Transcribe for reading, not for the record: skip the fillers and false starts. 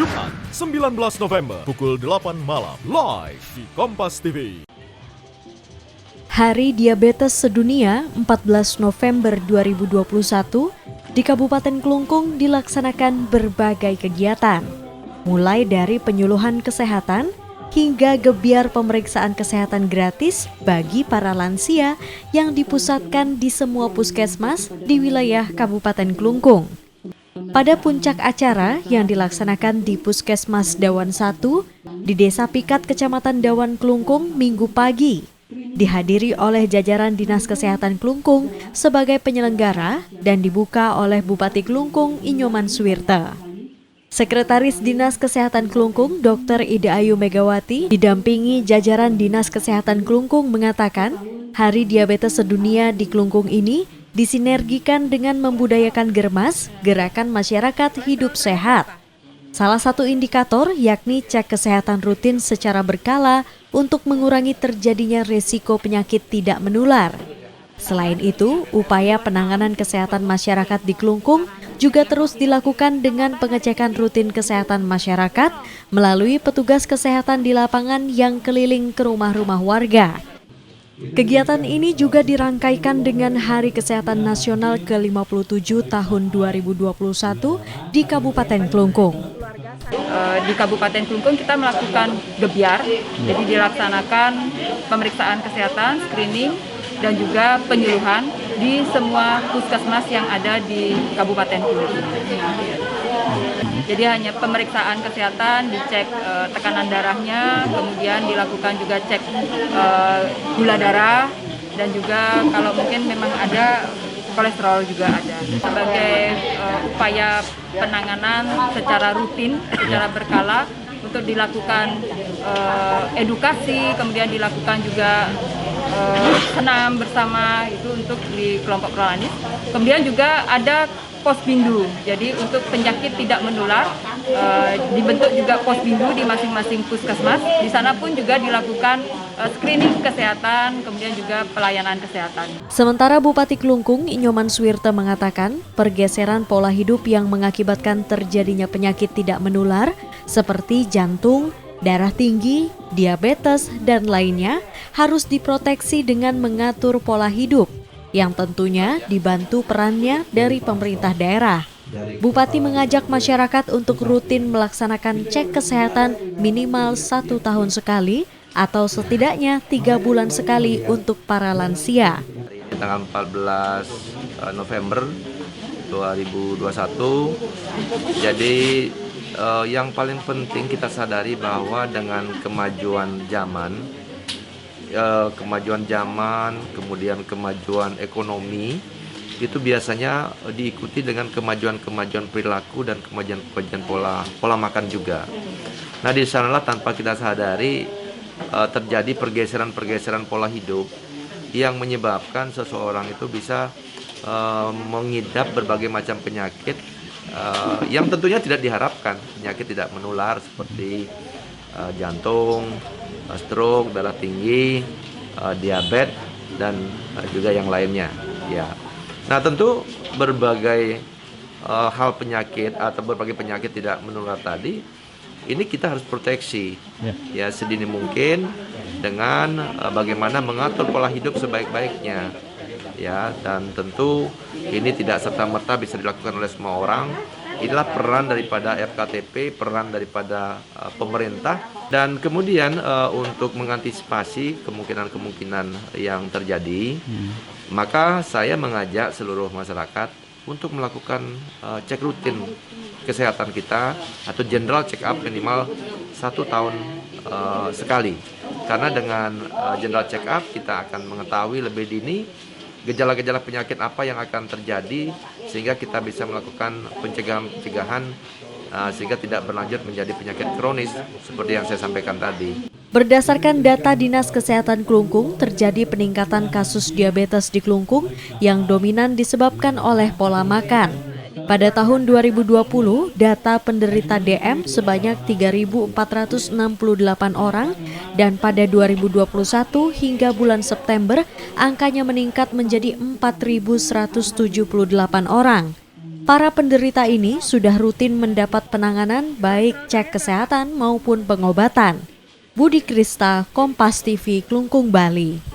Jumat 19 November pukul 8 malam live di Kompas TV. Hari Diabetes Sedunia 14 November 2021 di Kabupaten Klungkung dilaksanakan berbagai kegiatan, mulai dari penyuluhan kesehatan hingga gebyar pemeriksaan kesehatan gratis bagi para lansia yang dipusatkan di semua puskesmas di wilayah Kabupaten Klungkung. Pada puncak acara yang dilaksanakan di Puskesmas Dawan 1 di Desa Pikat, Kecamatan Dawan, Klungkung, Minggu pagi, dihadiri oleh jajaran Dinas Kesehatan Klungkung sebagai penyelenggara dan dibuka oleh Bupati Klungkung Inyoman Suwirte. Sekretaris Dinas Kesehatan Klungkung, Dr. Ida Ayu Megawati, didampingi jajaran Dinas Kesehatan Klungkung mengatakan, Hari Diabetes Sedunia di Klungkung ini disinergikan dengan membudayakan Germas, Gerakan Masyarakat Hidup Sehat. Salah satu indikator yakni cek kesehatan rutin secara berkala untuk mengurangi terjadinya risiko penyakit tidak menular. Selain itu, upaya penanganan kesehatan masyarakat di Klungkung juga terus dilakukan dengan pengecekan rutin kesehatan masyarakat melalui petugas kesehatan di lapangan yang keliling ke rumah-rumah warga. Kegiatan ini juga dirangkaikan dengan Hari Kesehatan Nasional ke-57 tahun 2021 di Kabupaten Klungkung. Di Kabupaten Klungkung kita melakukan gebyar, jadi dilaksanakan pemeriksaan kesehatan, screening, dan juga penyuluhan di semua puskesmas yang ada di Kabupaten Klungkung. Jadi hanya pemeriksaan kesehatan, dicek tekanan darahnya, kemudian dilakukan juga cek gula darah, dan juga kalau mungkin memang ada kolesterol juga ada. Sebagai upaya penanganan secara rutin, secara berkala, untuk dilakukan edukasi, kemudian dilakukan juga senam bersama itu untuk di kelompok prolanis. Kemudian juga ada Posbindu, jadi untuk penyakit tidak menular dibentuk juga Posbindu di masing-masing puskesmas. Di sana pun juga dilakukan screening kesehatan, kemudian juga pelayanan kesehatan. Sementara Bupati Klungkung Inyoman Suwirte mengatakan pergeseran pola hidup yang mengakibatkan terjadinya penyakit tidak menular seperti jantung, darah tinggi, diabetes, dan lainnya harus diproteksi dengan mengatur pola hidup yang tentunya dibantu perannya dari pemerintah daerah. Bupati mengajak masyarakat untuk rutin melaksanakan cek kesehatan minimal 1 tahun sekali atau setidaknya 3 bulan sekali untuk para lansia. Tanggal 14 November 2021, jadi yang paling penting kita sadari bahwa dengan kemajuan zaman, kemudian kemajuan ekonomi, itu biasanya diikuti dengan kemajuan perilaku dan kemajuan pola makan juga. Nah, di sanalah tanpa kita sadari terjadi pergeseran pola hidup yang menyebabkan seseorang itu bisa mengidap berbagai macam penyakit yang tentunya tidak diharapkan, penyakit tidak menular seperti jantung, stroke, darah tinggi, diabetes, dan juga yang lainnya. Ya. Nah, tentu berbagai hal penyakit atau berbagai penyakit tidak menular tadi, ini kita harus proteksi ya sedini mungkin dengan bagaimana mengatur pola hidup sebaik-baiknya. Ya, dan tentu ini tidak serta-merta bisa dilakukan oleh semua orang. Inilah peran daripada FKTP, peran daripada pemerintah, dan kemudian untuk mengantisipasi kemungkinan-kemungkinan yang terjadi, maka saya mengajak seluruh masyarakat untuk melakukan cek rutin kesehatan kita atau general check up minimal 1 tahun sekali. Karena dengan general check up kita akan mengetahui lebih dini gejala-gejala penyakit apa yang akan terjadi sehingga kita bisa melakukan pencegahan sehingga tidak berlanjut menjadi penyakit kronis seperti yang saya sampaikan tadi. Berdasarkan data Dinas Kesehatan Klungkung, terjadi peningkatan kasus diabetes di Klungkung yang dominan disebabkan oleh pola makan. Pada tahun 2020, data penderita DM sebanyak 3.468 orang dan pada 2021 hingga bulan September angkanya meningkat menjadi 4.178 orang. Para penderita ini sudah rutin mendapat penanganan baik cek kesehatan maupun pengobatan. Budi Krista, Kompas TV, Klungkung, Bali.